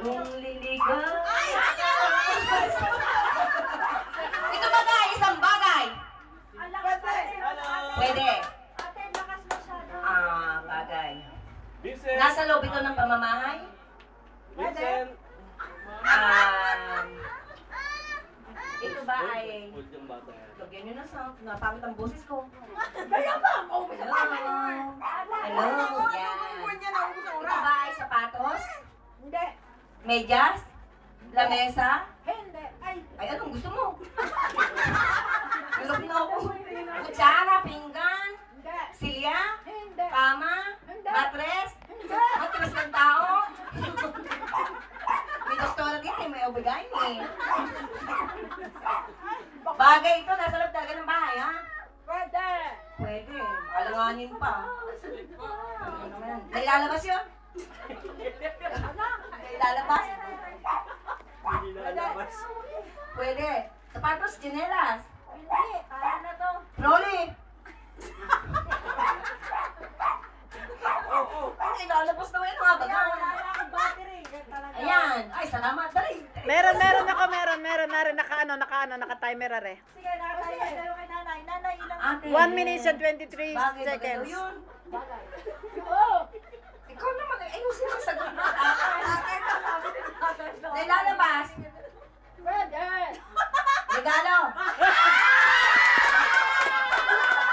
Kung liligay. Ito bagay, isang bagay. Pwede. Bagay. Nasa loob ito ng pamamahay? Vincent! Ito ba ay... Lagyan nyo na sa... Napangit ang boses ko. Hello! Hello! Yan. Ito ba ay sapatos? Hindi. Medyas? Lamesa? Hindi. Ay, anong gusto mo? Nalog na ako. Kutsara, pinggan, Hindi. silya, Hindi. kama, matres, matres ng tao. May doktora din eh, may obigay eh. Bagay ito, nasa loob talaga ng bahay, ha? Pwede. Pwede, alanganin pa. Nailalabas yun? Nailalabas? Nilalabas. Pwede. Sapatos, tsinelas. Hindi. Kaya na to. Rolly! Ay, lalabas na yun mga baga. Wala akong battery. Talaga. Ayan. Ay, salamat. Dali. Meron ako, meron na rin naka-timer are. Sige, nakatayo kayo kay nanay. Nanay, ilang... Ate. 1 minute and 23 Bagay, bagay daw seconds. yun. Bagay.